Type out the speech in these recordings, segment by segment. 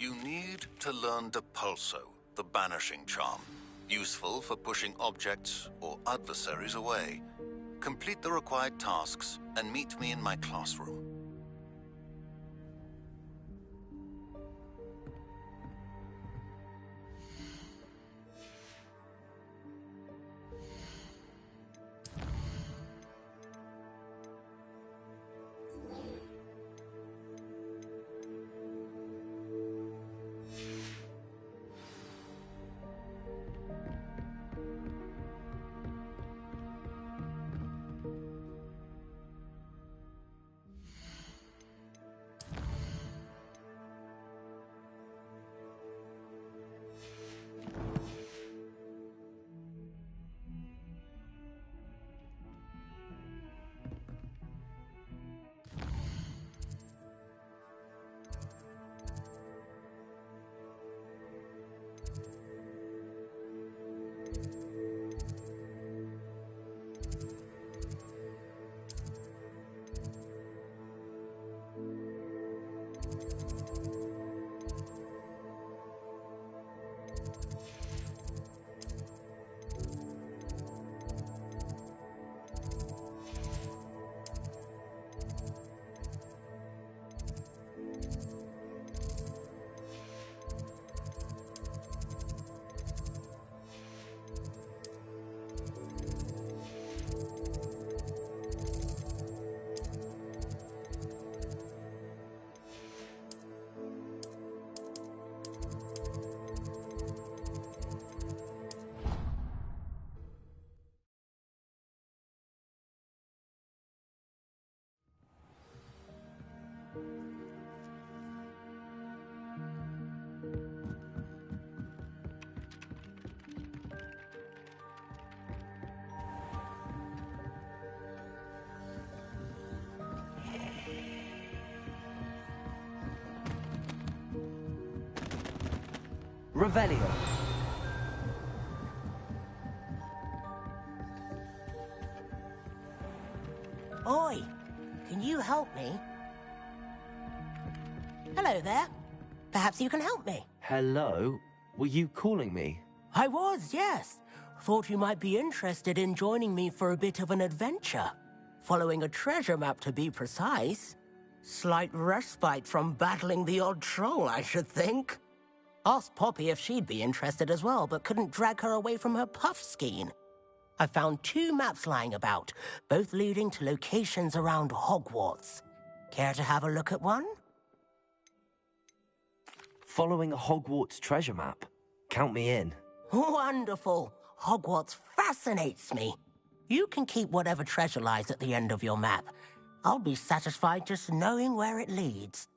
You need to learn Depulso, the banishing charm, useful for pushing objects or adversaries away. Complete the required tasks and meet me in my classroom. Revelio. Oi, can you help me? Hello there. Perhaps you can help me. Hello? Were you calling me? I was, yes. Thought you might be interested in joining me for a bit of an adventure. Following a treasure map, to be precise. Slight respite from battling the odd troll, I should think. Asked Poppy if she'd be interested as well, but couldn't drag her away from her puff skein. I found 2 maps lying about, both leading to locations around Hogwarts. Care to have a look at one? Following a Hogwarts treasure map? Count me in. Wonderful. Hogwarts fascinates me. You can keep whatever treasure lies at the end of your map. I'll be satisfied just knowing where it leads.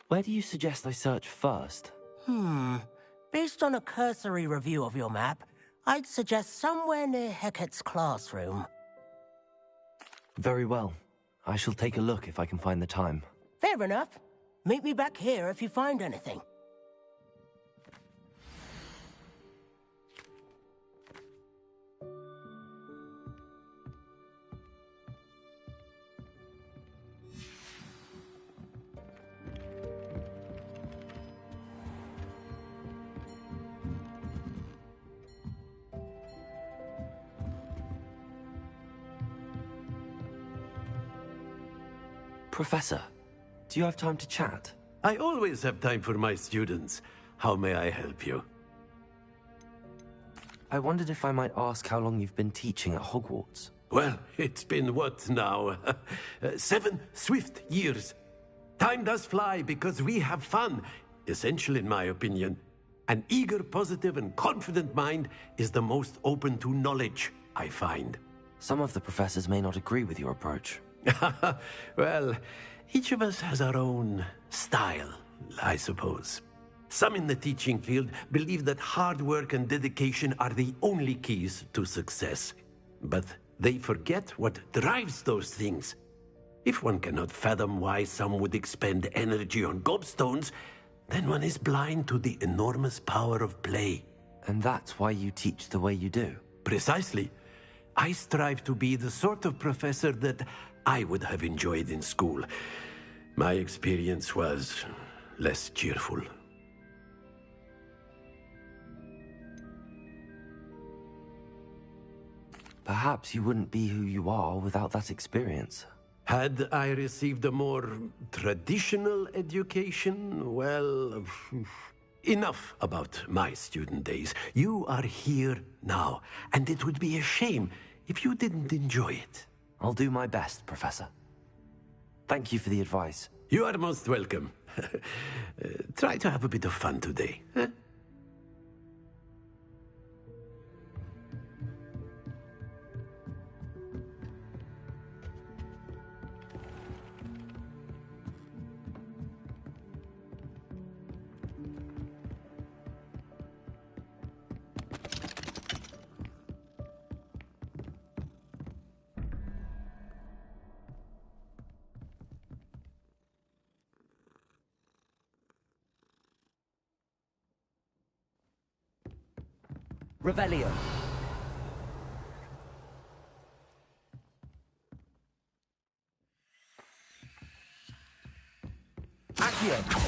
Where do you suggest I search first? Based on a cursory review of your map, I'd suggest somewhere near Hecat's classroom. Very well. I shall take a look if I can find the time. Fair enough. Meet me back here if you find anything. Professor, do you have time to chat? I always have time for my students. How may I help you? I wondered if I might ask how long you've been teaching at Hogwarts. Well, it's been what now? 7 swift years. Time does fly because we have fun, essential in my opinion. An eager, positive, and confident mind is the most open to knowledge, I find. Some of the professors may not agree with your approach. Well, each of us has our own style, I suppose. Some in the teaching field believe that hard work and dedication are the only keys to success. But they forget what drives those things. If one cannot fathom why some would expend energy on gobstones, then one is blind to the enormous power of play. And that's why you teach the way you do? Precisely. I strive to be the sort of professor that I would have enjoyed in school. My experience was less cheerful. Perhaps you wouldn't be who you are without that experience. Had I received a more traditional education, well, enough about my student days. You are here now, and it would be a shame if you didn't enjoy it. I'll do my best, Professor. Thank you for the advice. You are most welcome. Try to have a bit of fun today. Huh? Revelio. Accio.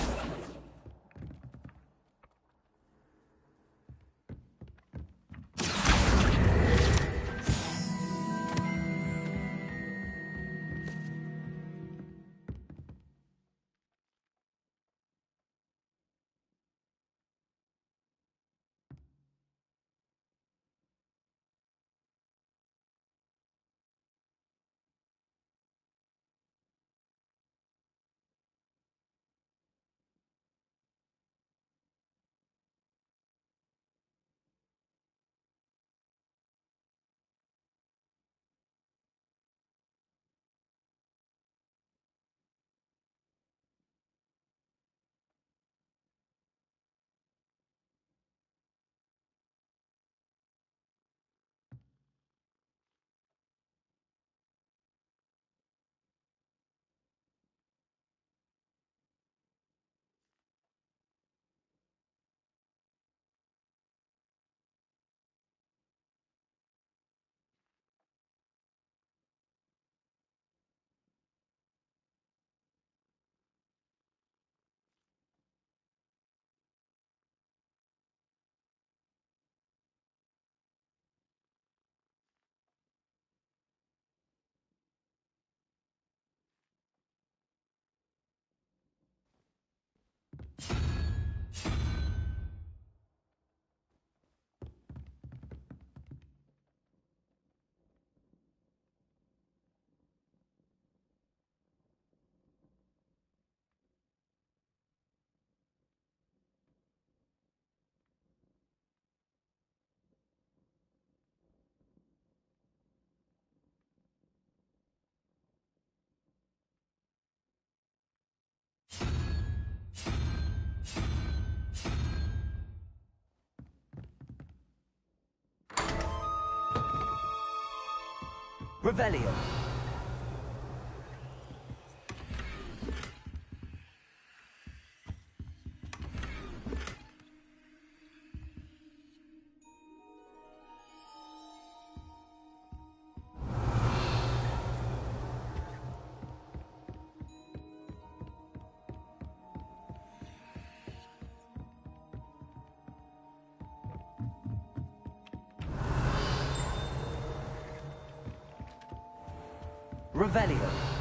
Revelio. Revelio.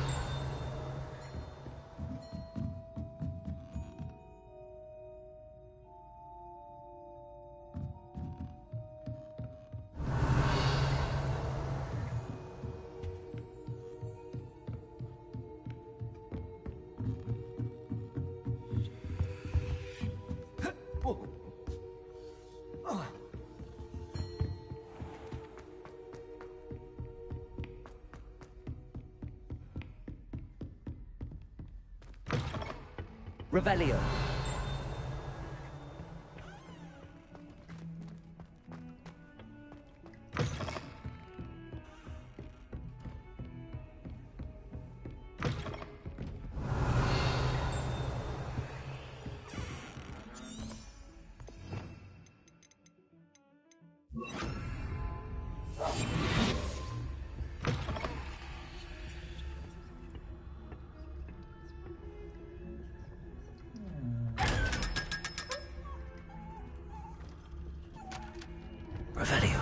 Revelio. Revelio.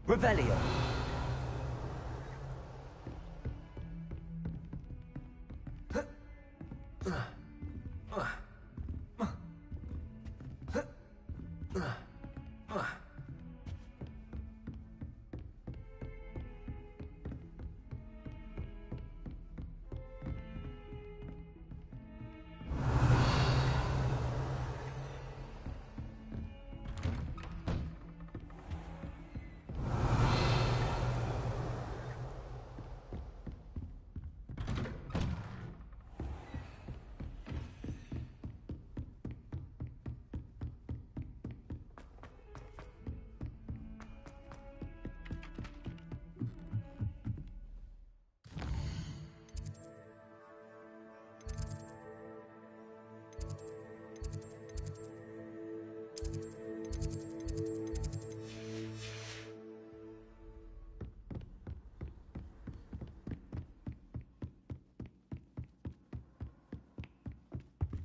Revelio.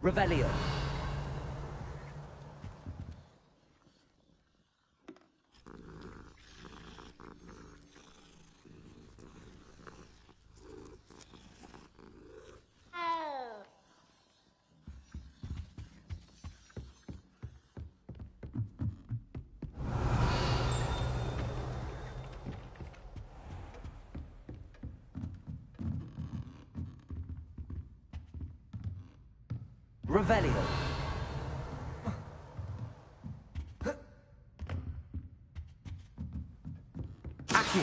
Revelio. Revelio. Accio.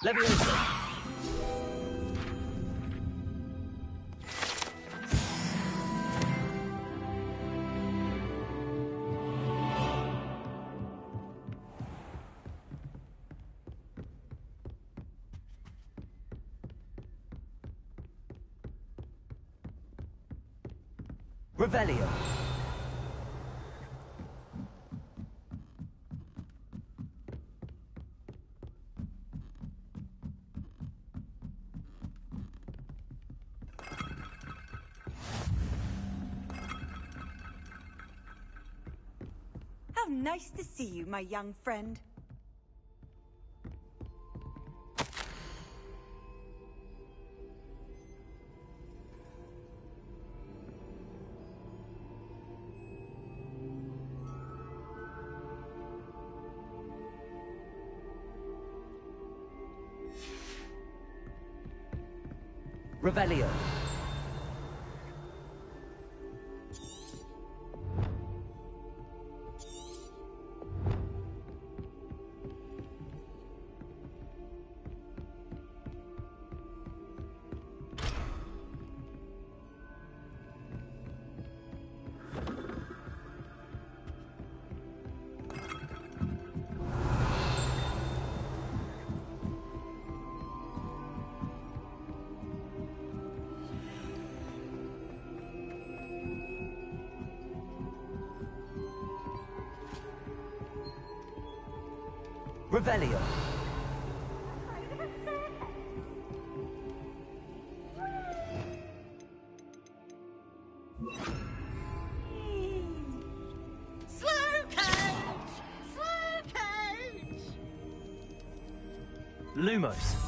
Levioso. Revelio. How nice to see you, my young friend. Revelio. Revelio. Lumos.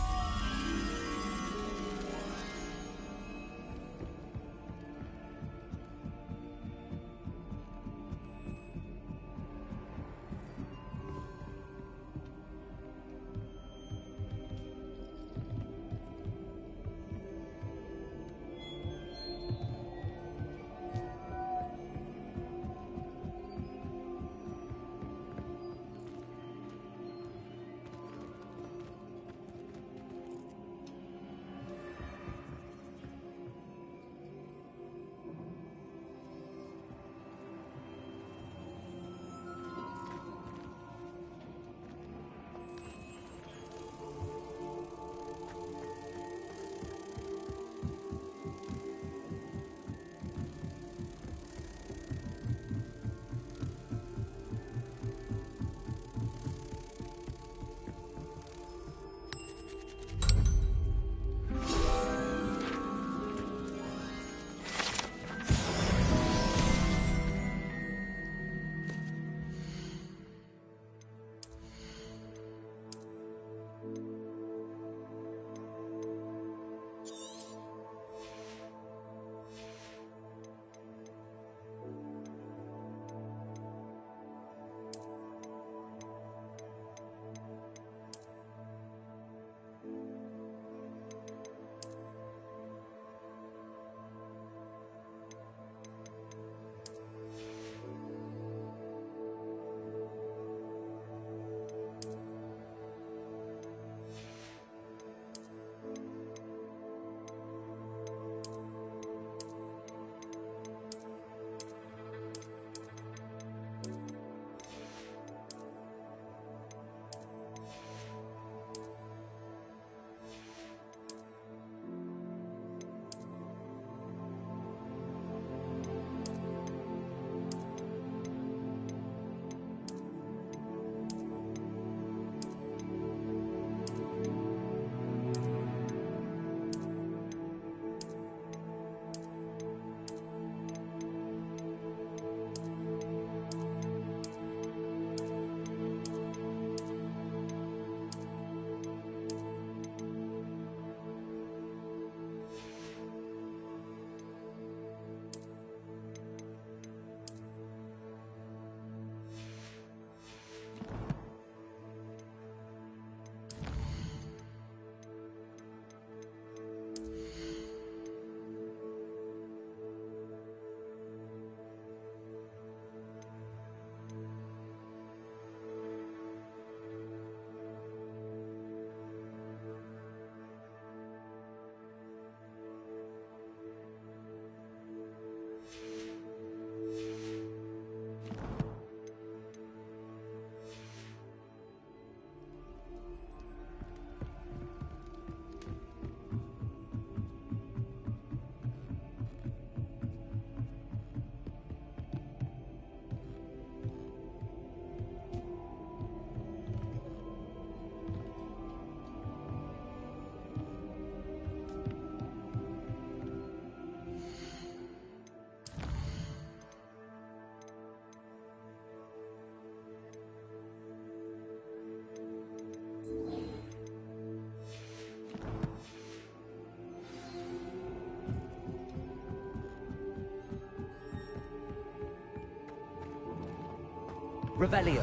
Revelio.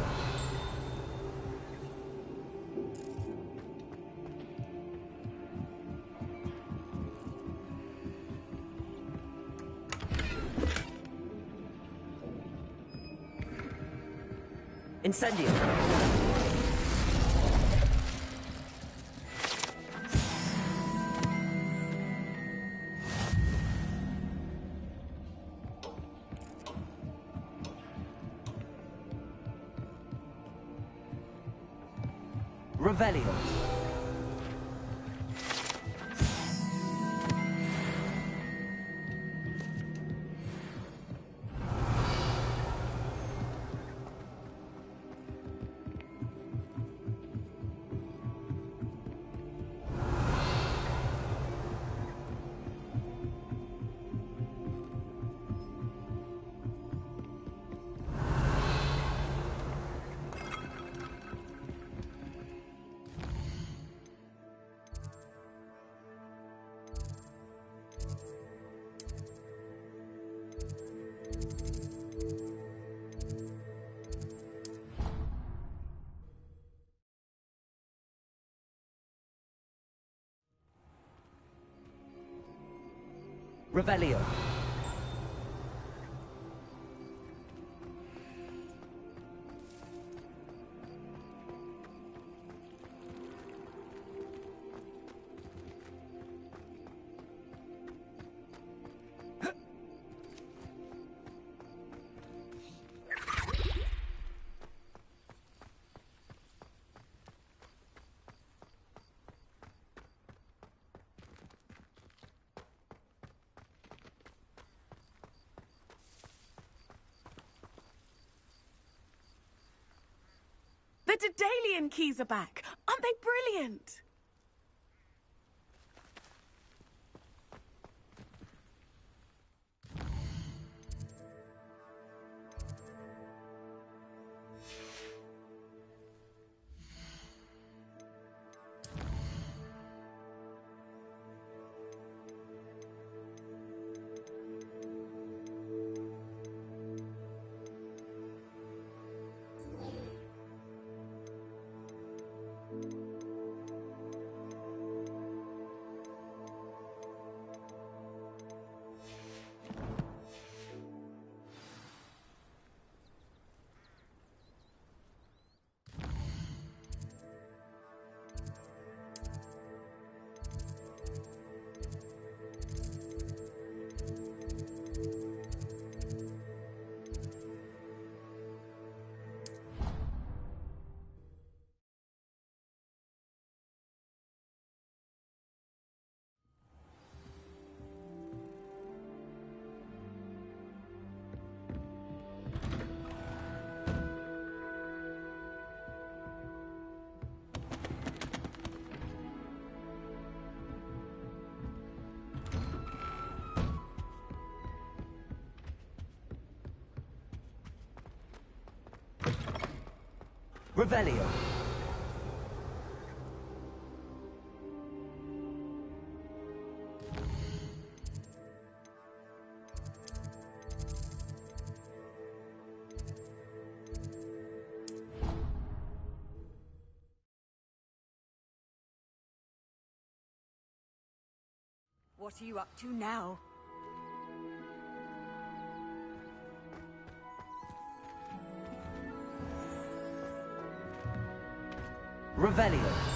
Incendio. Revelio. Revelio. The Daedalian keys are back! Aren't they brilliant? Revelio. What are you up to now? Revelio.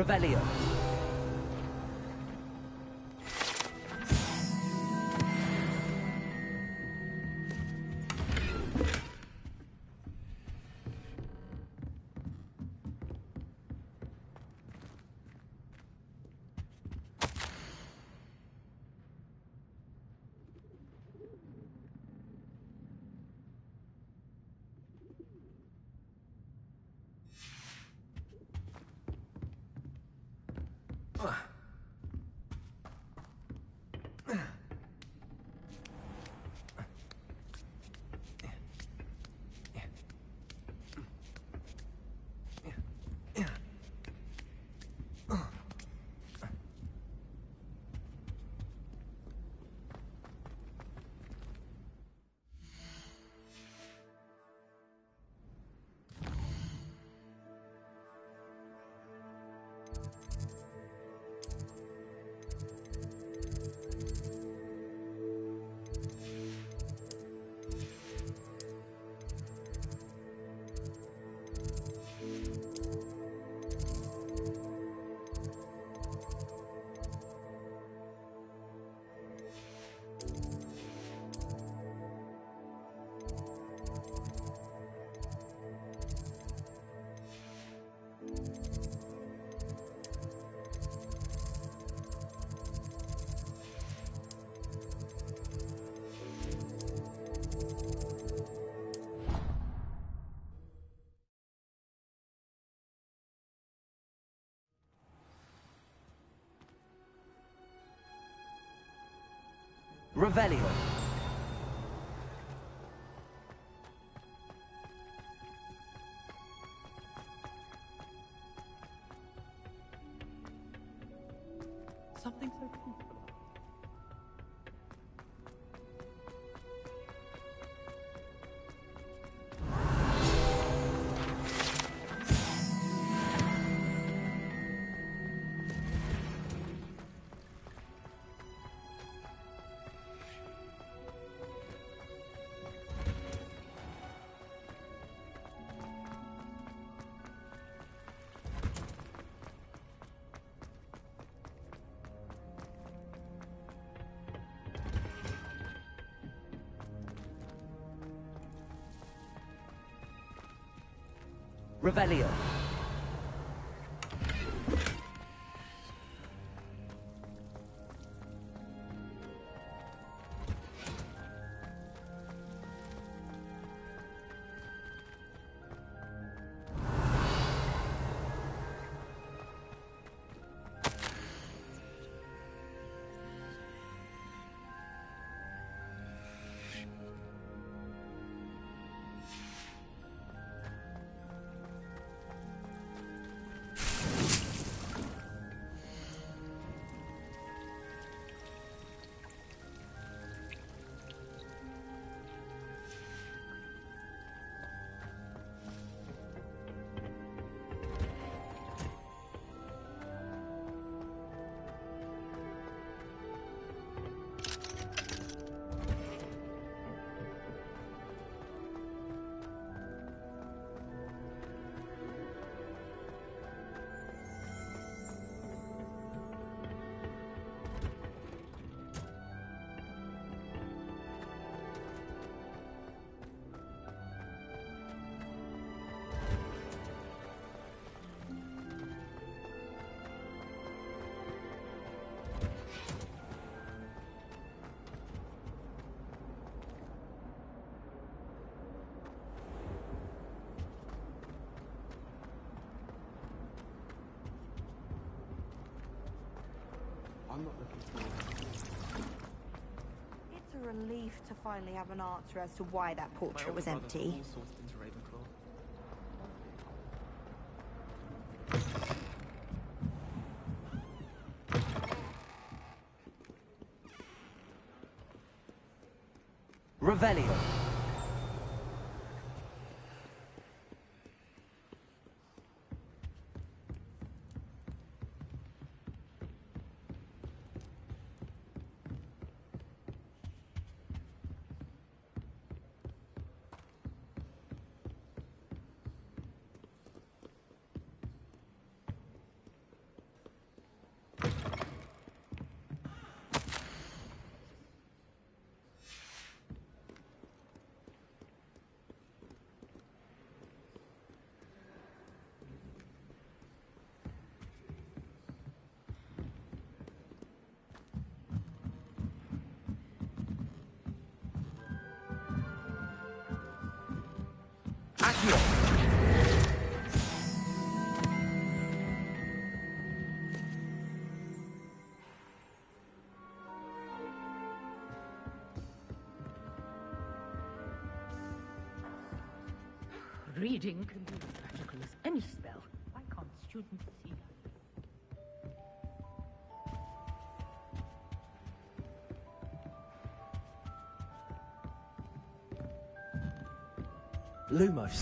Revelio. Revelio. Something so peaceful. Revelio. I'm not looking forward. It's a relief to finally have an answer as to why that portrait was empty. All sorted into Ravenclaw. Revelio. Reading can be as magical as any spell. Why can't students see that? Lumos.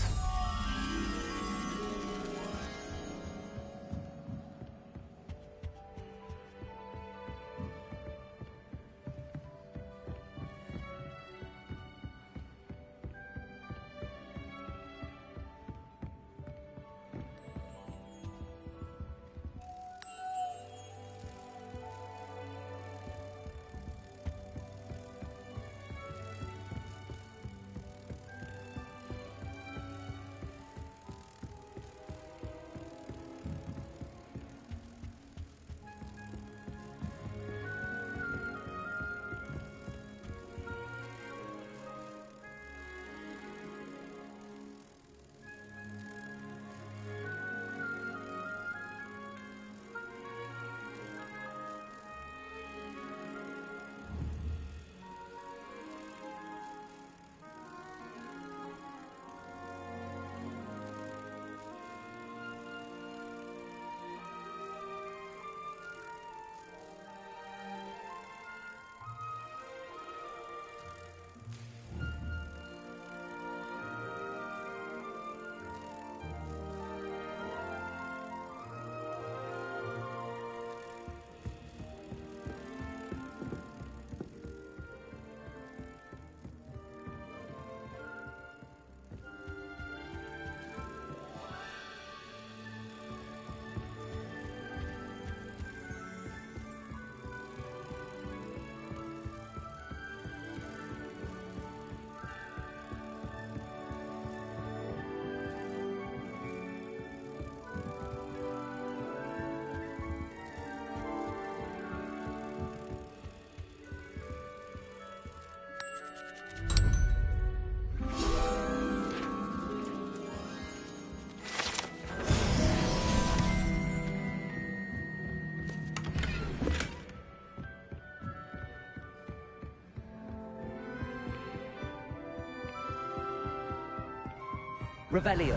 Revelio.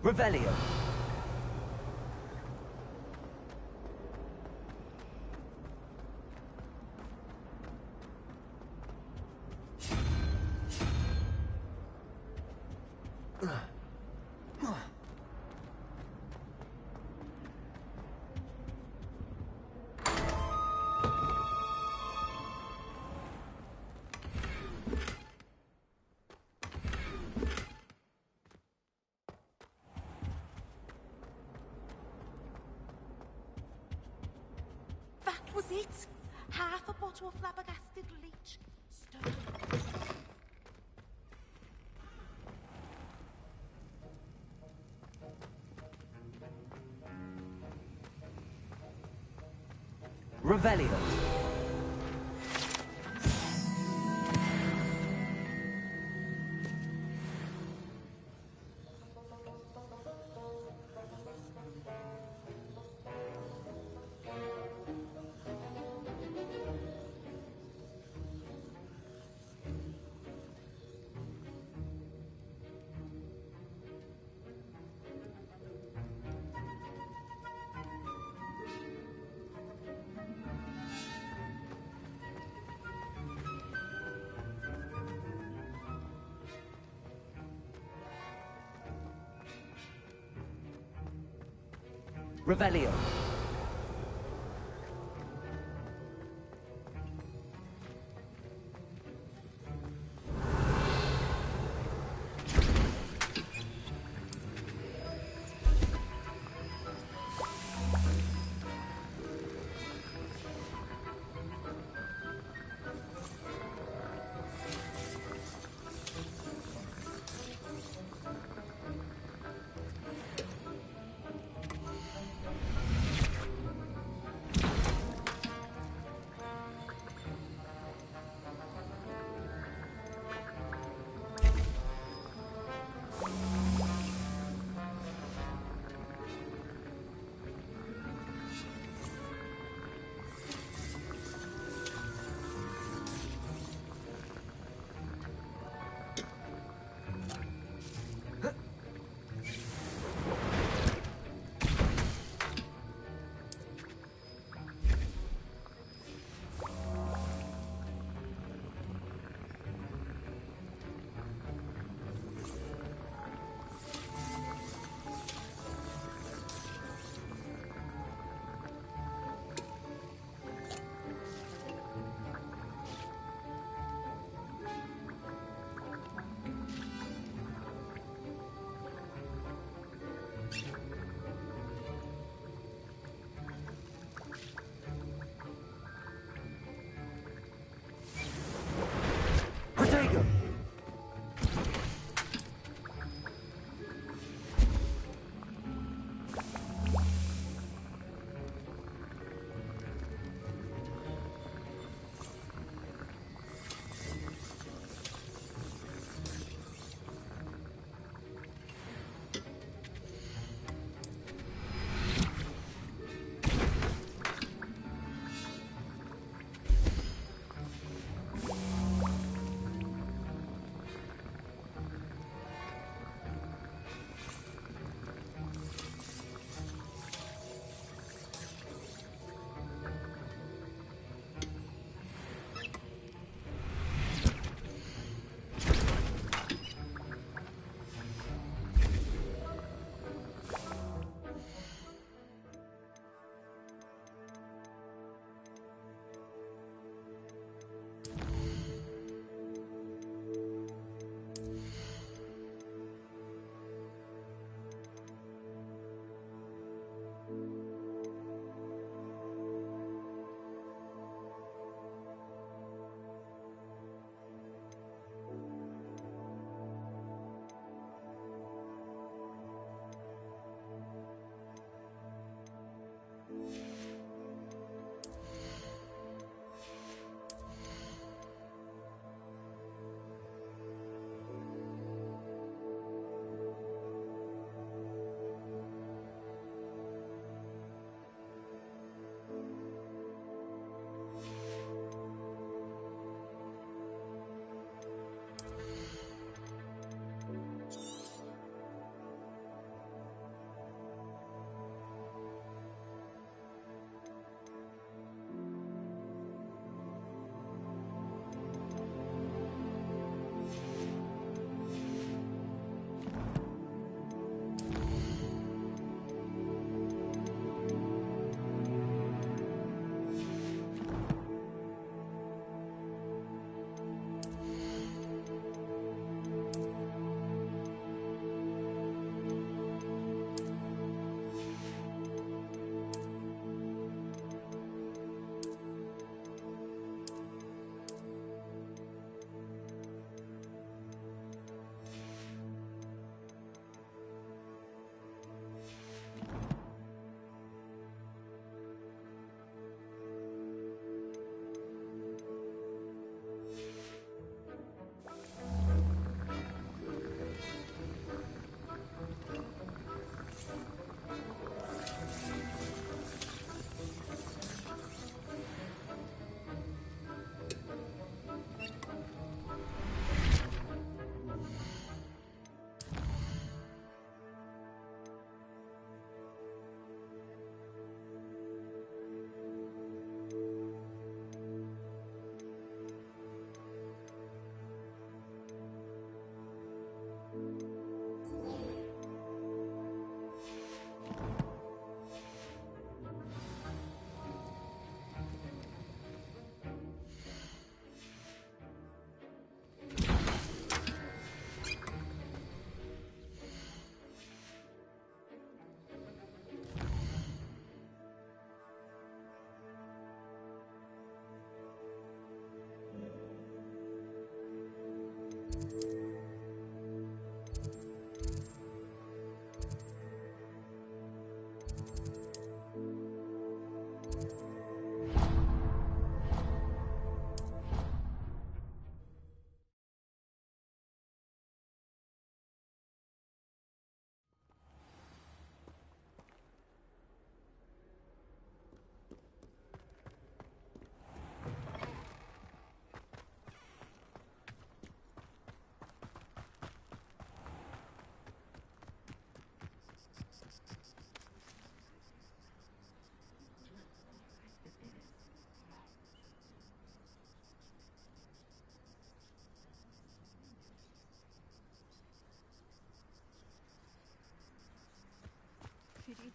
Revelio. That was it. Half a bottle of flabbergasted leech. Stirred. Revelio. Revelio.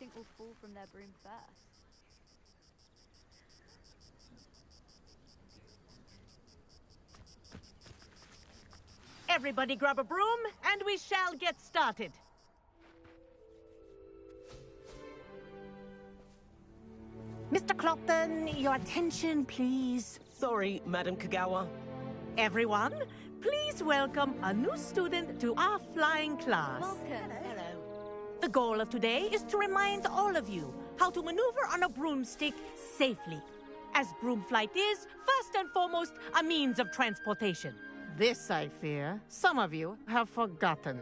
think will fall from their broom first? Everybody grab a broom, and we shall get started. Mr. Clopton, your attention, please. Sorry, Madam Kagawa. Everyone, please welcome a new student to our flying class. Welcome. Hello. The goal of today is to remind all of you how to maneuver on a broomstick safely, as broom flight is, first and foremost, a means of transportation. This, I fear, some of you have forgotten.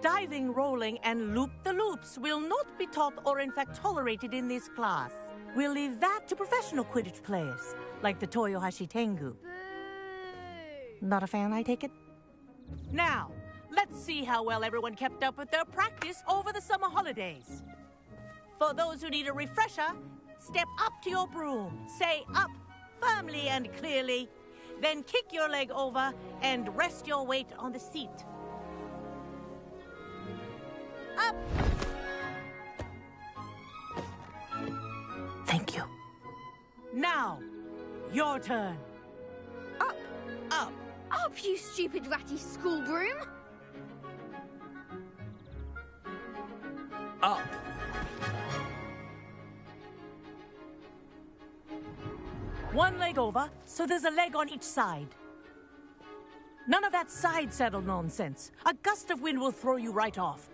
Diving, rolling, and loop-the-loops will not be taught or in fact tolerated in this class. We'll leave that to professional Quidditch players, like the Toyohashi Tengu. Not a fan, I take it? Now, let's see how well everyone kept up with their practice over the summer holidays. For those who need a refresher, step up to your broom, say up firmly and clearly, then kick your leg over and rest your weight on the seat. Up! Thank you. Now, your turn. Up! Up! Up, you stupid ratty school broom! Up! One leg over, so there's a leg on each side. None of that side saddle nonsense. A gust of wind will throw you right off.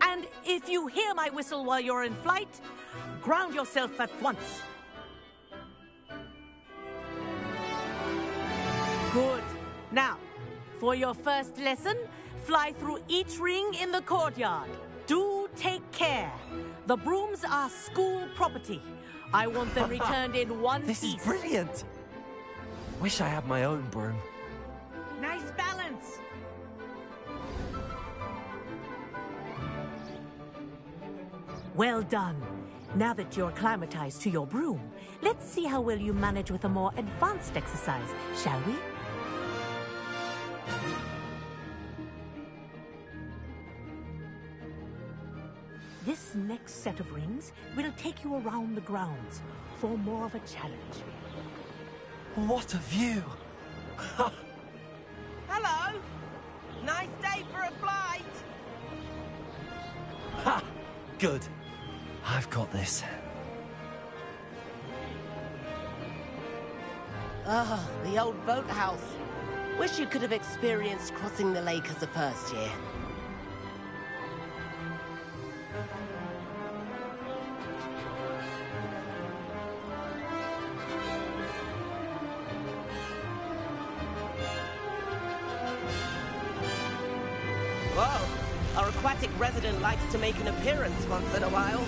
And if you hear my whistle while you're in flight, ground yourself at once. Good. Now, for your first lesson, fly through each ring in the courtyard. Do take care. The brooms are school property. I want them returned in one piece. This is brilliant! Wish I had my own broom. Nice balance. Well done. Now that you're acclimatized to your broom, let's see how well you manage with a more advanced exercise, shall we? This next set of rings will take you around the grounds for more of a challenge. What a view! Hello! Nice day for a flight! Ha! Good. I've got this. Ah, the old boathouse. Wish you could have experienced crossing the lake as a first year. Whoa! Our aquatic resident likes to make an appearance once in a while.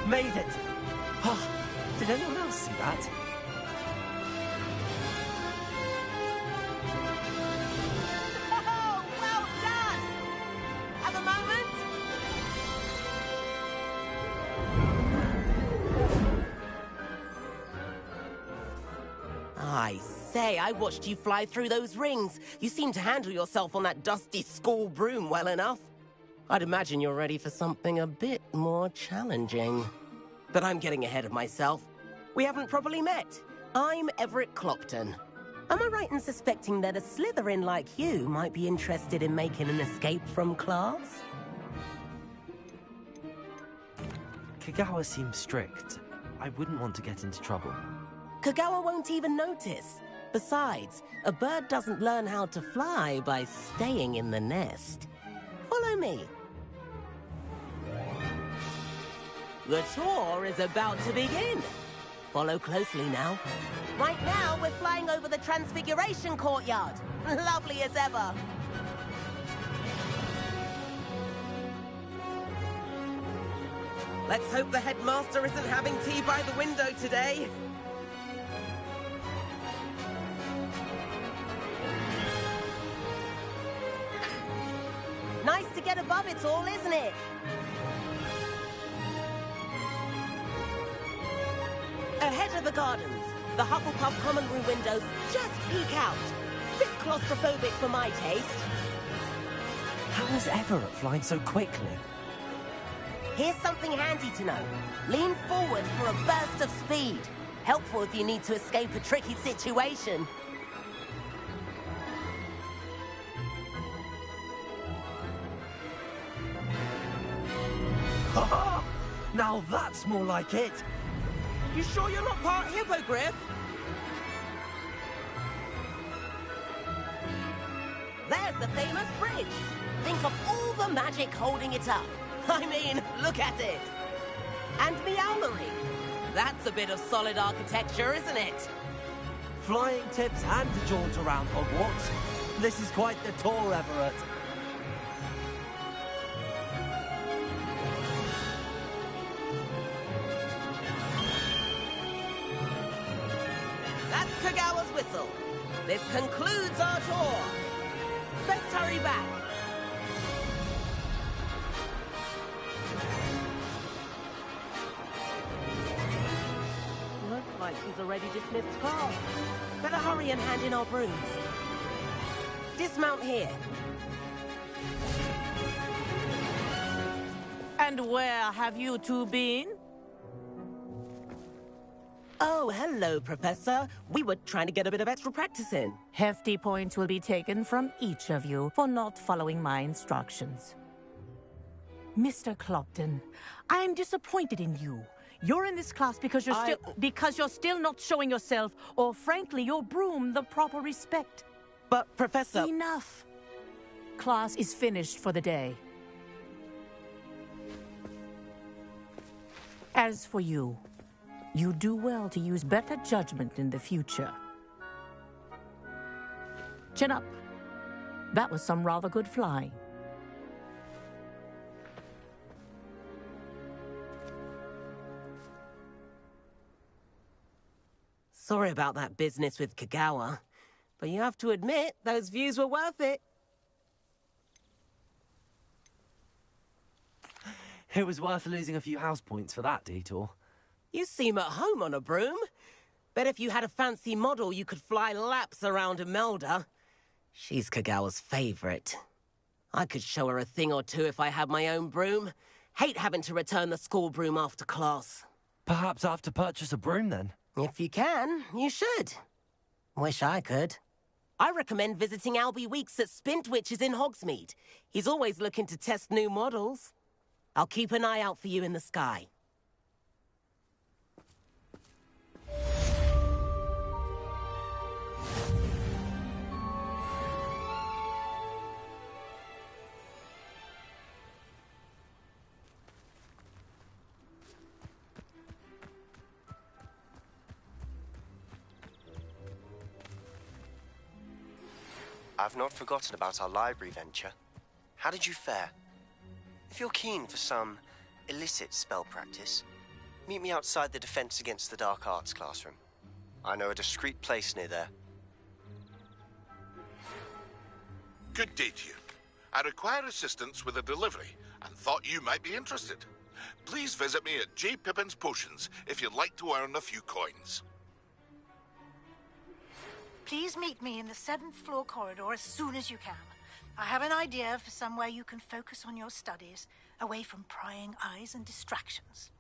Made it! Oh, did anyone else see that? Oh, well done! At the moment... I say, I watched you fly through those rings. You seem to handle yourself on that dusty school broom well enough. I'd imagine you're ready for something a bit more challenging. But I'm getting ahead of myself. We haven't properly met. I'm Everett Clopton. Am I right in suspecting that a Slytherin like you might be interested in making an escape from class? Kagawa seems strict. I wouldn't want to get into trouble. Kagawa won't even notice. Besides, a bird doesn't learn how to fly by staying in the nest. Follow me. The tour is about to begin. Follow closely now. Right now, we're flying over the Transfiguration Courtyard. Lovely as ever. Let's hope the headmaster isn't having tea by the window today. get above it all, isn't it? Ahead of the gardens, the Hufflepuff common room windows just peek out. Bit claustrophobic for my taste. How is Everett flying so quickly? Here's something handy to know. Lean forward for a burst of speed. Helpful if you need to escape a tricky situation. Now that's more like it. You sure you're not part hippogriff? There's the famous bridge. Think of all the magic holding it up. I mean, look at it. And the owlery. That's a bit of solid architecture, isn't it? Flying tips and a jaunt around Hogwarts. This is quite the tour, Everett. That's Kagawa's whistle. This concludes our tour. Let's hurry back. Looks like she's already dismissed class. Better hurry and hand in our brooms. Dismount here. And where have you two been? Oh, hello, Professor. We were trying to get a bit of extra practice in. Hefty points will be taken from each of you for not following my instructions. Mr. Clopton, I am disappointed in you. You're in this class because you're still not showing yourself, or frankly, your broom the proper respect. But, Professor... Enough. Class is finished for the day. As for you, you do well to use better judgment in the future. Chin up. That was some rather good flying. Sorry about that business with Kagawa, but you have to admit those views were worth it. It was worth losing a few house points for that detour. You seem at home on a broom. Bet if you had a fancy model, you could fly laps around Imelda. She's Kagawa's favorite. I could show her a thing or two if I had my own broom. Hate having to return the school broom after class. Perhaps I have to purchase a broom then? If you can, you should. Wish I could. I recommend visiting Albie Weeks at Spintwitches in Hogsmeade. He's always looking to test new models. I'll keep an eye out for you in the sky. I've not forgotten about our library venture. How did you fare? If you're keen for some illicit spell practice, meet me outside the Defense Against the Dark Arts classroom. I know a discreet place near there. Good day to you. I require assistance with a delivery and thought you might be interested. Please visit me at J. Pippin's Potions if you'd like to earn a few coins. Please meet me in the 7th floor corridor as soon as you can. I have an idea for somewhere you can focus on your studies, away from prying eyes and distractions.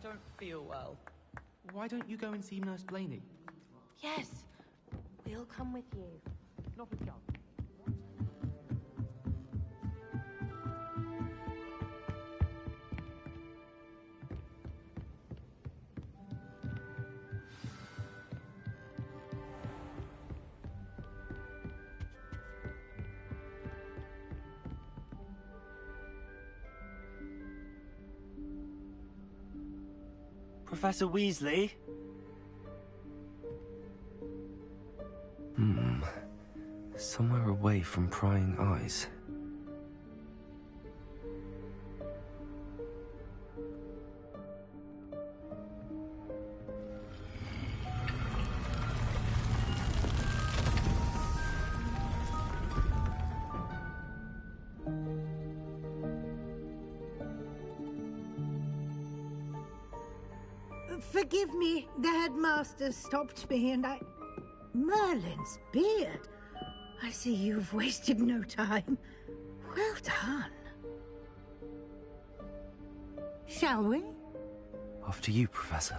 don't feel well. Why don't you go and see Nurse Blaney? Yes, we'll come with you. Not with Gal. Professor Weasley? Somewhere away from prying eyes. Forgive me, the headmaster stopped me and Merlin's beard. I see you've wasted no time. Well done. Shall we? After you, Professor.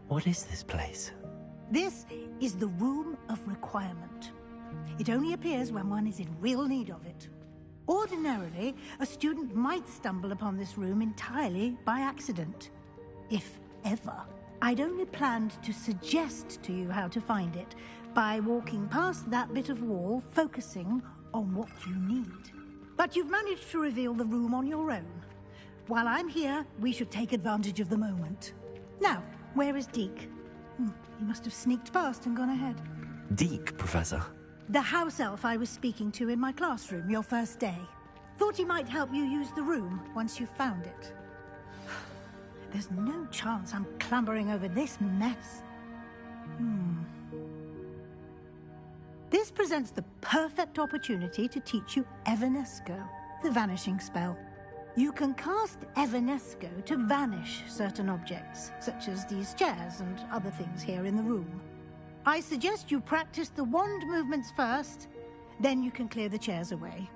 What is this place? This is the Room of Requirement. It only appears when one is in real need of it. Ordinarily, a student might stumble upon this room entirely by accident. If ever. I'd only planned to suggest to you how to find it by walking past that bit of wall, focusing on what you need. But you've managed to reveal the room on your own. While I'm here, we should take advantage of the moment. Now, where is Deke? He must have sneaked past and gone ahead. Deke, Professor. The house elf I was speaking to in my classroom your first day. Thought he might help you use the room once you found it. There's no chance I'm clambering over this mess. This presents the perfect opportunity to teach you Evanesco, the vanishing spell. You can cast Evanesco to vanish certain objects, such as these chairs and other things here in the room. I suggest you practice the wand movements first, then you can clear the chairs away.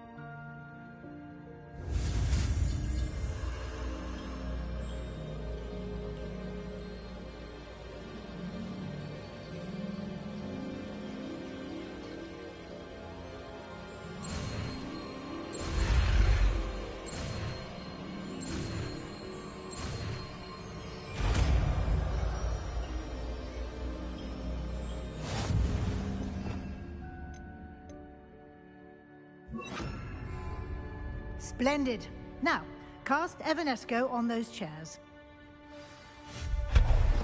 Splendid. Now, cast Evanesco on those chairs.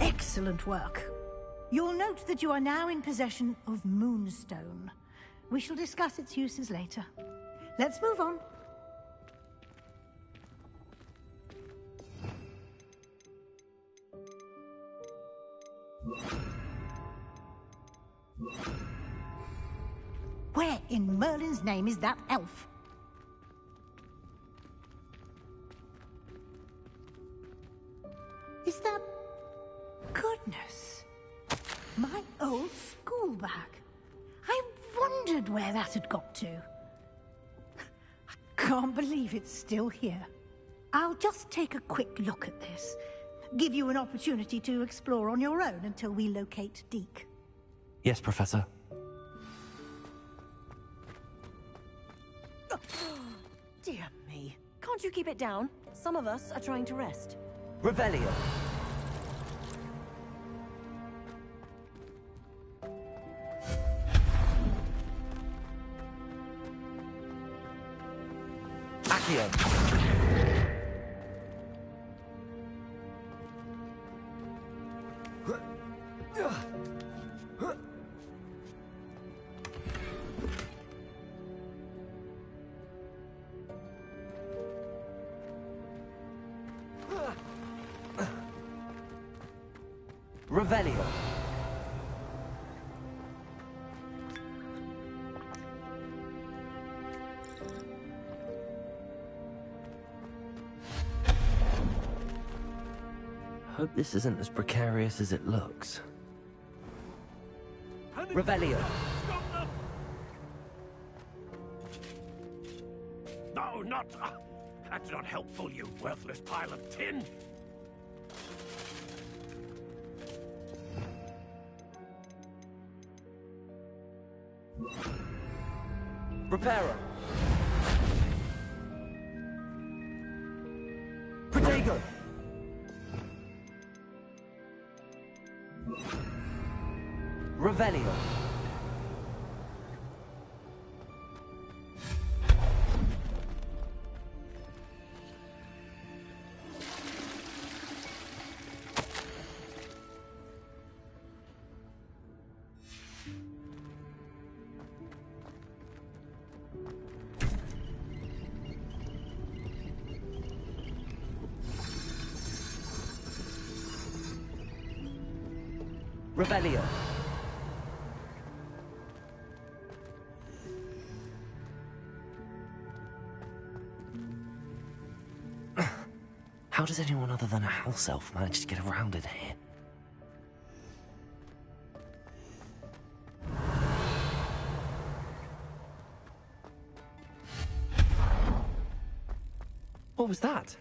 Excellent work. You'll note that you are now in possession of Moonstone. We shall discuss its uses later. Let's move on. Where in Merlin's name is that elf? Is that... Goodness. My old school bag. I wondered where that had got to. I can't believe it's still here. I'll just take a quick look at this. Give you an opportunity to explore on your own until we locate Deke. Yes, Professor. Dear me. Can't you keep it down? Some of us are trying to rest. Revelio. Accio. Revelio. Hope this isn't as precarious as it looks. Revelio. No, not... that's not helpful, you worthless pile of tin! Reparo. Protego. Revelio. Revelio. How does anyone other than a house elf manage to get around in here? What was that?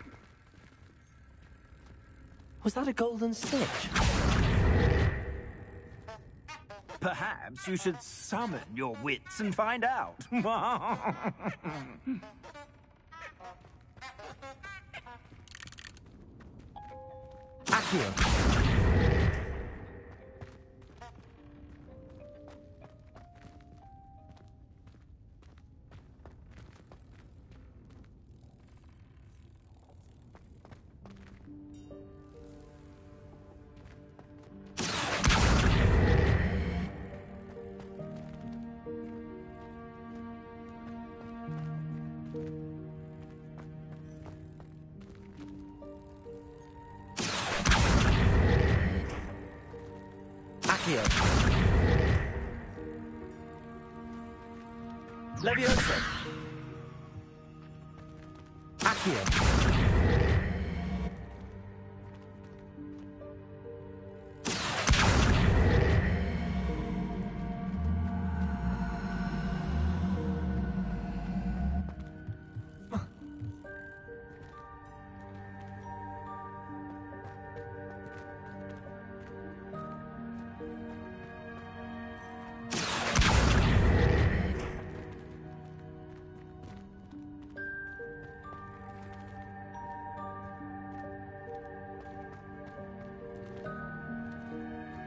Was that a golden snitch? Perhaps you should summon your wits and find out. Accio. Accio. Leviosa. Accio.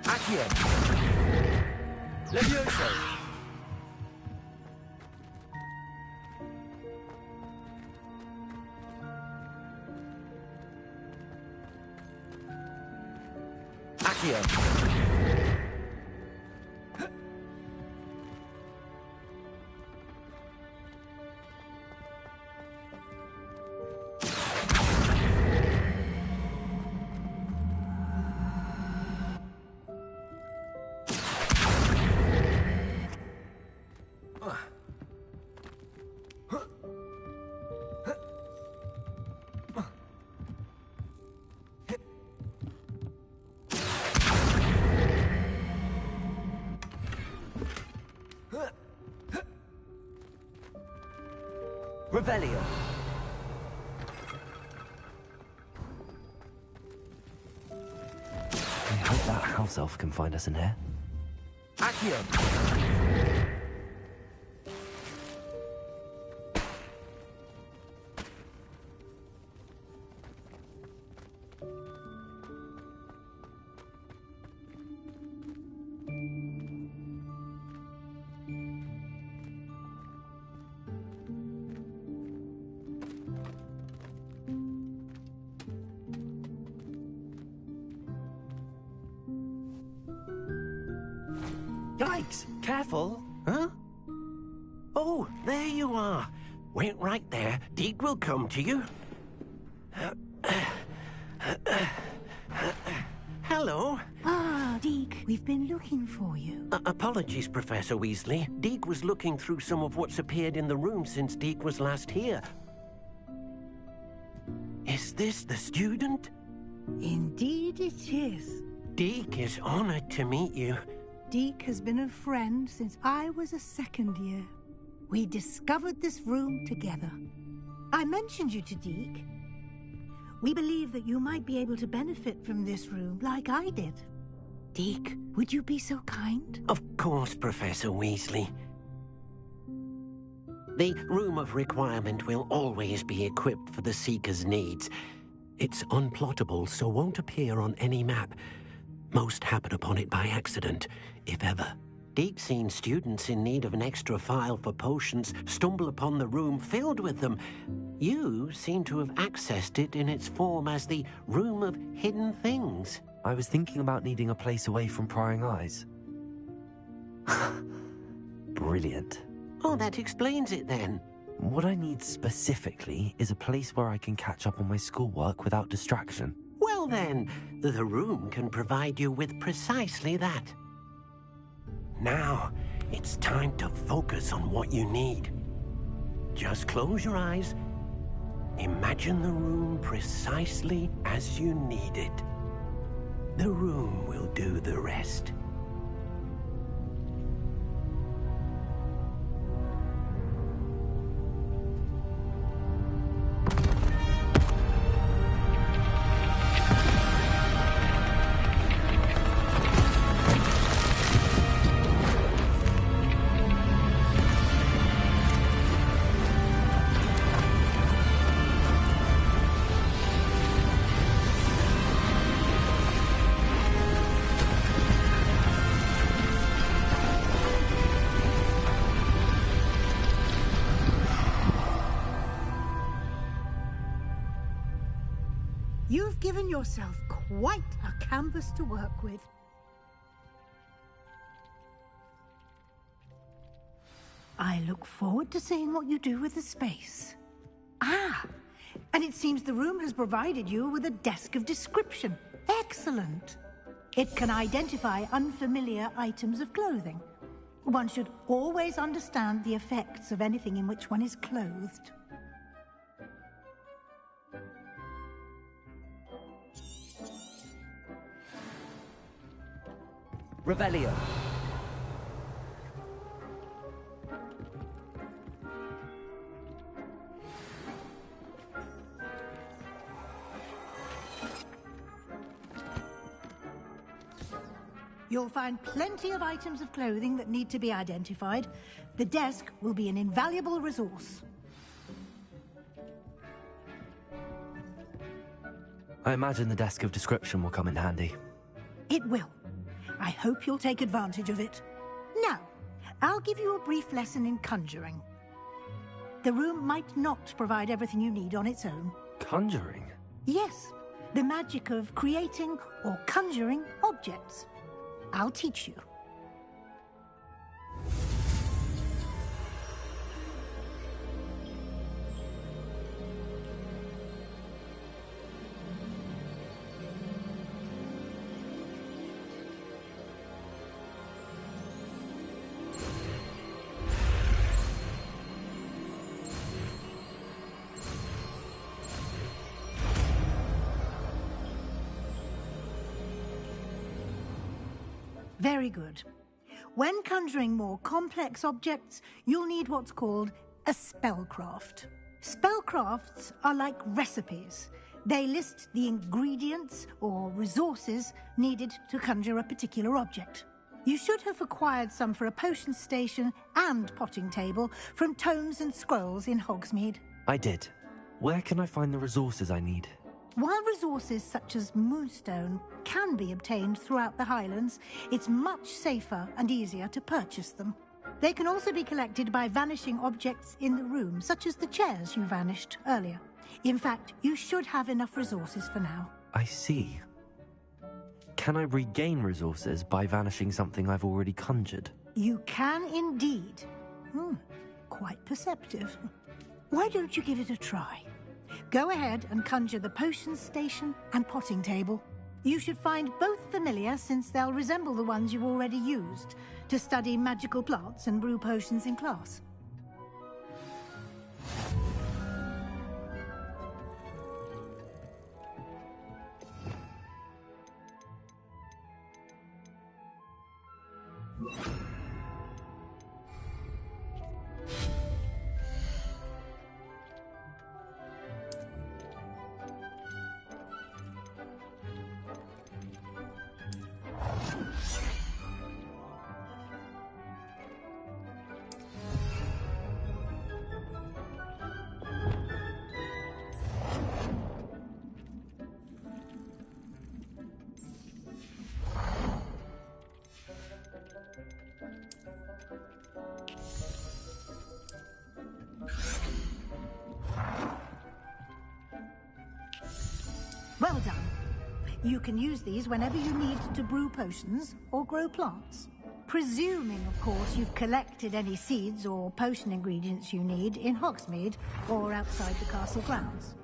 Accio. Leviosa. Accio. Revelio. I hope that house elf can find us in here. Accio. Yikes! Careful. Huh? Oh, there you are. Wait right there. Deke will come to you. Hello. Ah, Deke, we've been looking for you. Apologies, Professor Weasley. Deke was looking through some of what's appeared in the room since Deke was last here. Is this the student? Indeed it is. Deke is honored to meet you. Deke has been a friend since I was a second year. We discovered this room together. I mentioned you to Deke. We believe that you might be able to benefit from this room like I did. Deke, would you be so kind? Of course, Professor Weasley. The Room of Requirement will always be equipped for the Seeker's needs. It's unplottable, so won't appear on any map. Most happen upon it by accident, if ever. Deke's seen students in need of an extra file for potions stumble upon the room filled with them. You seem to have accessed it in its form as the Room of Hidden Things. I was thinking about needing a place away from prying eyes. Brilliant. Oh, that explains it then. What I need specifically is a place where I can catch up on my schoolwork without distraction. Well then, the room can provide you with precisely that. Now, it's time to focus on what you need. Just close your eyes. Imagine the room precisely as you need it. The room will do the rest. You've given yourself quite a canvas to work with. I look forward to seeing what you do with the space. Ah, and it seems the room has provided you with a desk of description. Excellent. It can identify unfamiliar items of clothing. One should always understand the effects of anything in which one is clothed. Revelio. You'll find plenty of items of clothing that need to be identified. The desk will be an invaluable resource. I imagine the desk of description will come in handy. It will. I hope you'll take advantage of it. Now, I'll give you a brief lesson in conjuring. The room might not provide everything you need on its own. Conjuring? Yes, the magic of creating or conjuring objects. I'll teach you. Very good. When conjuring more complex objects, you'll need what's called a spellcraft. Spellcrafts are like recipes. They list the ingredients or resources needed to conjure a particular object. You should have acquired some for a potion station and potting table from tomes and scrolls in Hogsmeade. I did. Where can I find the resources I need? While resources such as moonstone can be obtained throughout the Highlands, it's much safer and easier to purchase them. They can also be collected by vanishing objects in the room, such as the chairs you vanished earlier. In fact, you should have enough resources for now. I see. Can I regain resources by vanishing something I've already conjured? You can indeed. Quite perceptive. Why don't you give it a try? Go ahead and conjure the potion station and potting table. You should find both familiar, since they'll resemble the ones you've already used to study magical plants and brew potions in class. Well done. You can use these whenever you need to brew potions or grow plants. Presuming, of course, you've collected any seeds or potion ingredients you need in Hogsmeade or outside the castle grounds.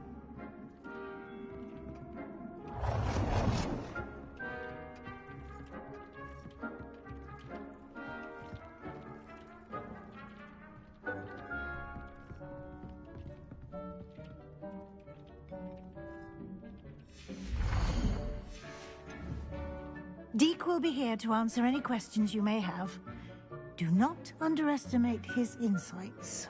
Deke will be here to answer any questions you may have. Do not underestimate his insights.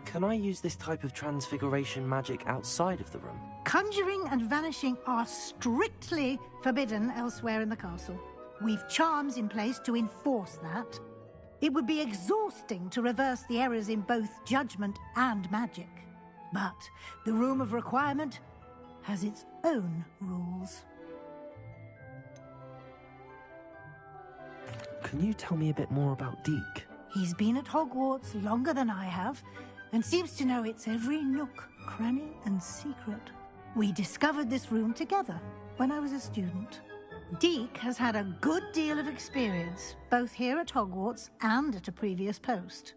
Can I use this type of transfiguration magic outside of the room? Conjuring and vanishing are strictly forbidden elsewhere in the castle. We've charms in place to enforce that. It would be exhausting to reverse the errors in both judgment and magic. But the Room of Requirement has its own rules. Can you tell me a bit more about Deke? He's been at Hogwarts longer than I have, and seems to know its every nook, cranny, and secret. We discovered this room together when I was a student. Deke has had a good deal of experience, both here at Hogwarts and at a previous post.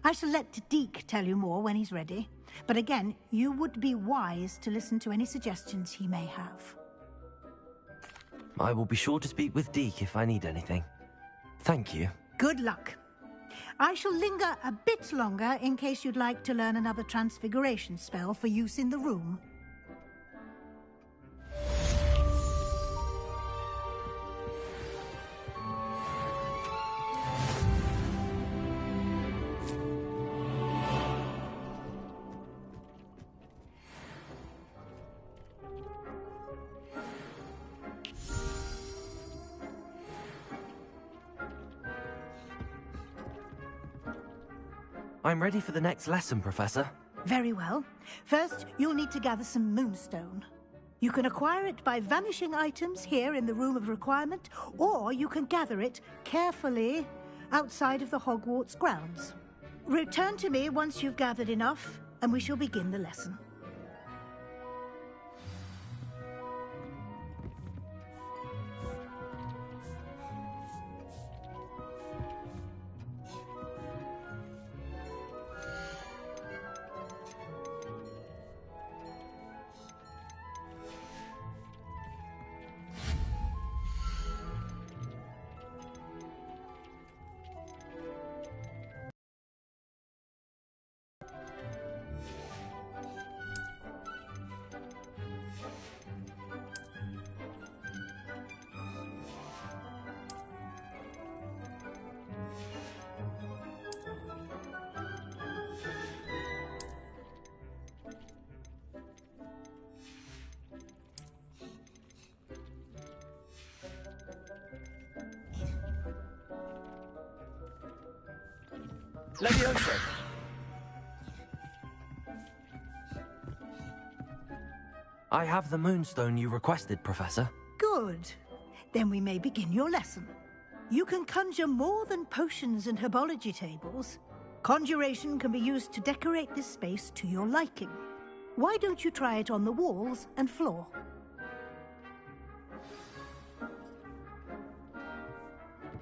I shall let Deke tell you more when he's ready, but again, you would be wise to listen to any suggestions he may have. I will be sure to speak with Deke if I need anything. Thank you. Good luck. I shall linger a bit longer in case you'd like to learn another transfiguration spell for use in the room. I'm ready for the next lesson, Professor. Very well. First, you'll need to gather some moonstone. You can acquire it by vanishing items here in the Room of Requirement, or you can gather it carefully outside of the Hogwarts grounds. Return to me once you've gathered enough, and we shall begin the lesson. Leviosa! I have the moonstone you requested, Professor. Good. Then we may begin your lesson. You can conjure more than potions and herbology tables. Conjuration can be used to decorate this space to your liking. Why don't you try it on the walls and floor?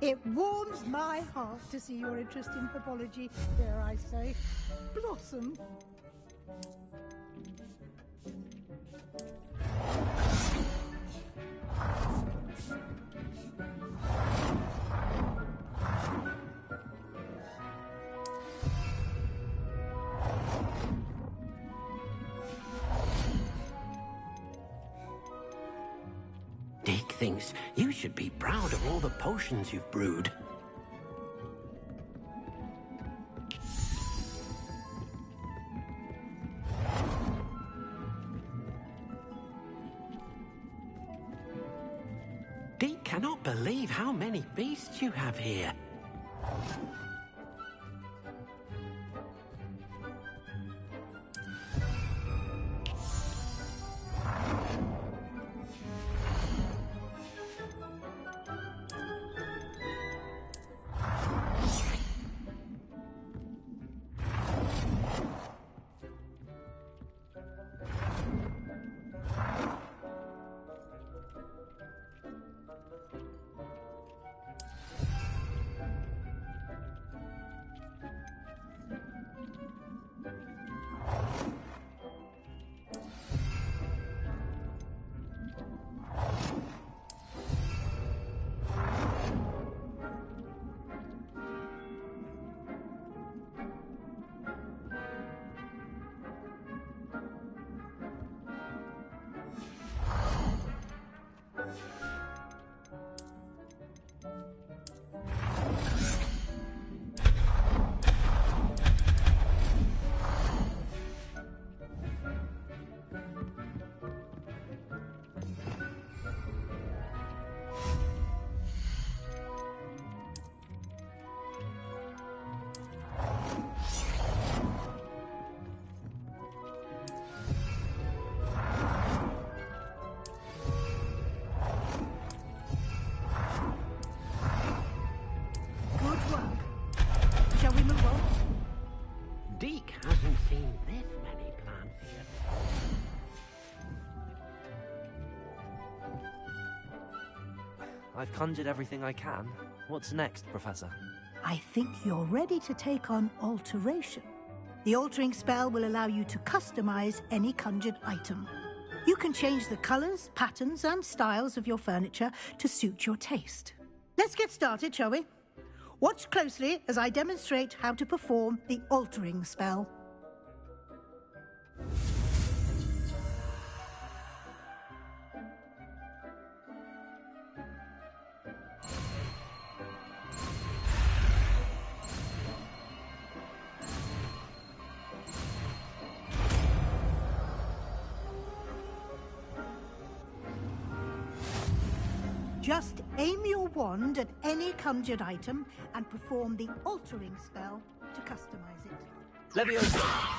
It warms my heart to see your interest in herbology, dare I say, blossom. Deke thinks you should be proud of all the potions you've brewed. Deke cannot believe how many beasts you have here. Deke hasn't seen this many plants yet. I've conjured everything I can. What's next, Professor? I think you're ready to take on alteration. The altering spell will allow you to customize any conjured item. You can change the colors, patterns, and styles of your furniture to suit your taste. Let's get started, shall we? Watch closely as I demonstrate how to perform the altering spell. Just aim your wand at any conjured item and perform the altering spell to customize it. Leviosa!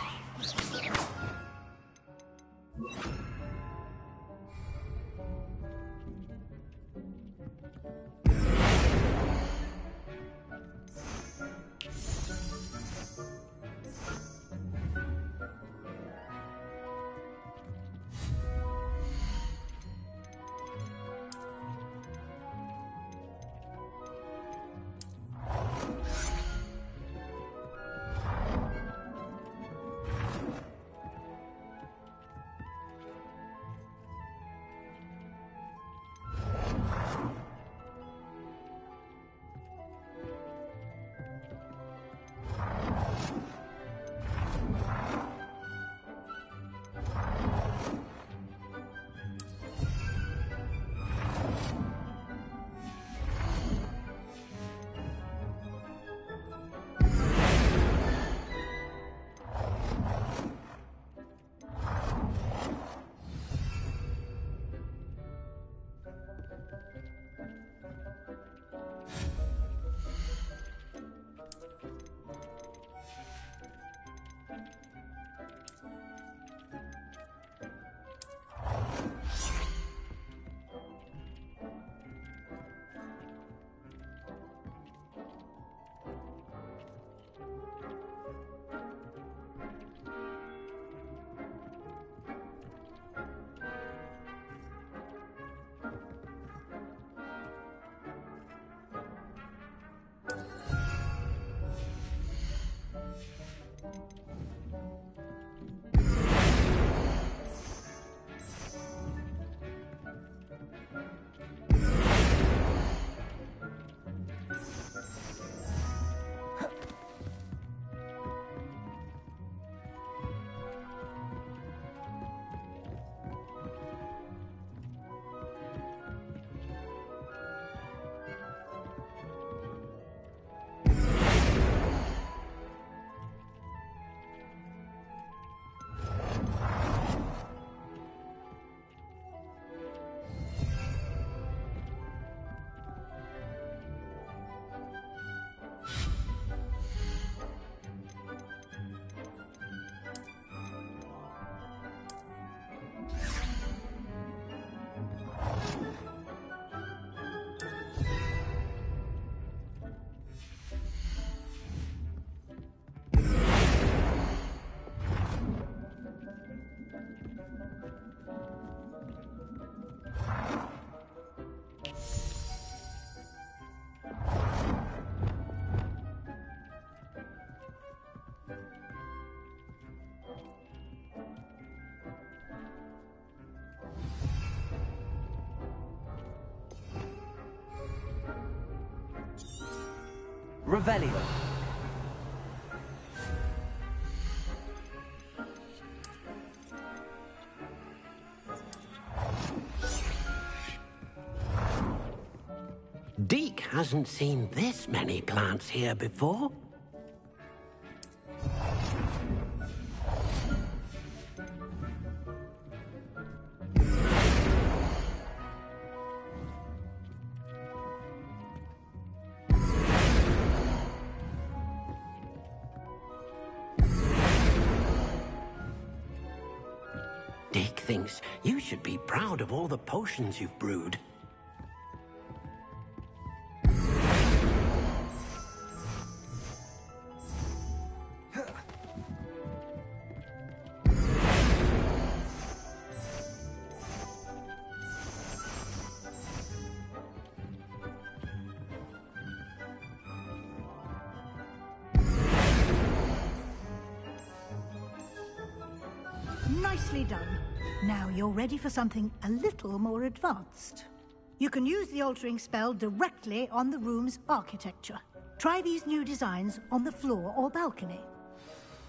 Revelio. Deke hasn't seen this many plants here before. Deke thinks you should be proud of all the potions you've brewed. Nicely done. Now you're ready for something a little more advanced. You can use the altering spell directly on the room's architecture. Try these new designs on the floor or balcony.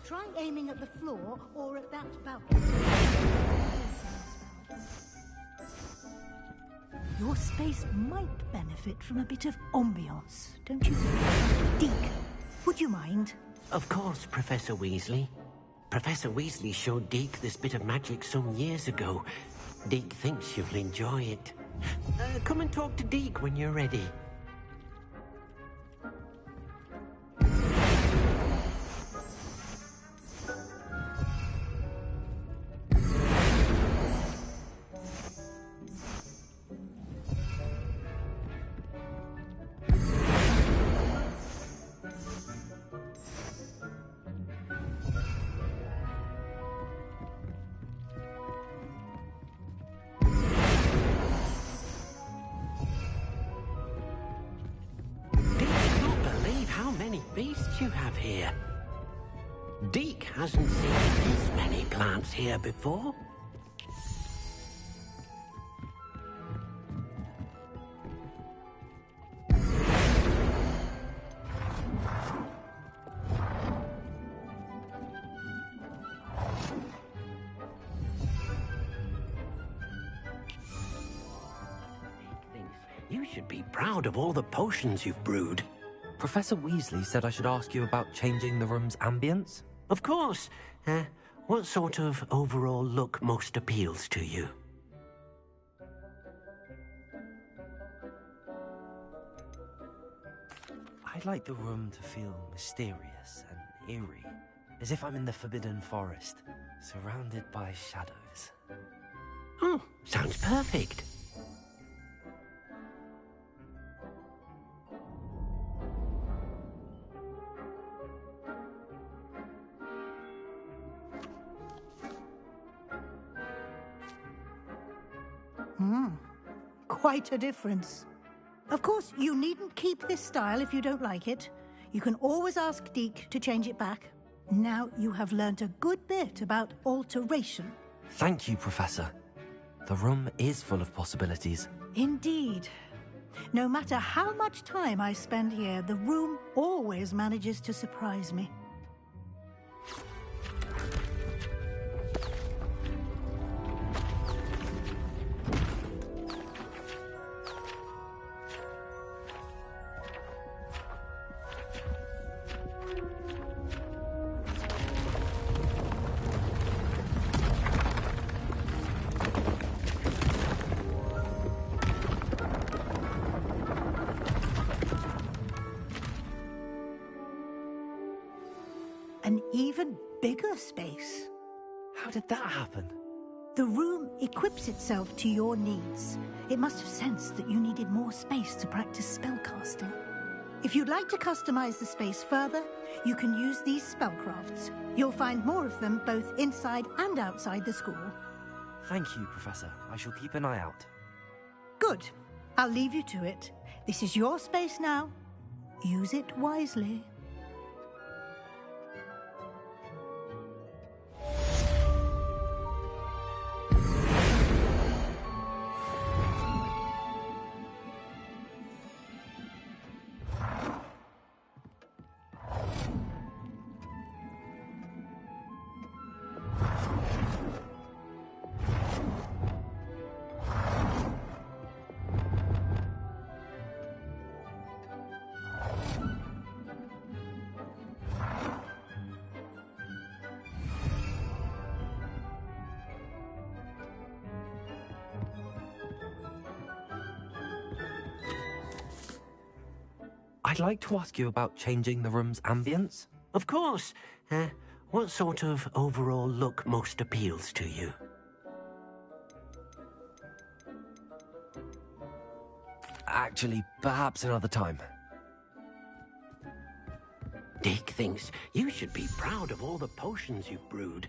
Try aiming at the floor or at that balcony. Your space might benefit from a bit of ambiance, don't you think? Deke, would you mind? Of course, Professor Weasley. Professor Weasley showed Deke this bit of magic some years ago. Deke thinks you'll enjoy it. Come and talk to Deke when you're ready. Beasts you have here. Deke hasn't seen this many plants here before. You should be proud of all the potions you've brewed. Professor Weasley said I should ask you about changing the room's ambience? Of course. What sort of overall look most appeals to you? I'd like the room to feel mysterious and eerie, as if I'm in the Forbidden Forest, surrounded by shadows. Oh, sounds perfect. Quite a difference. Of course, you needn't keep this style if you don't like it. You can always ask Deke to change it back. Now you have learnt a good bit about alteration. Thank you, Professor. The room is full of possibilities. Indeed. No matter how much time I spend here, the room always manages to surprise me. An even bigger space. How did that happen? The room equips itself to your needs. It must have sensed that you needed more space to practice spellcasting. If you'd like to customize the space further, you can use these spellcrafts. You'll find more of them both inside and outside the school. Thank you, Professor. I shall keep an eye out. Good. I'll leave you to it. This is your space now. Use it wisely. I'd like to ask you about changing the room's ambience. Of course. What sort of overall look most appeals to you? Actually, perhaps another time. Dick thinks you should be proud of all the potions you've brewed.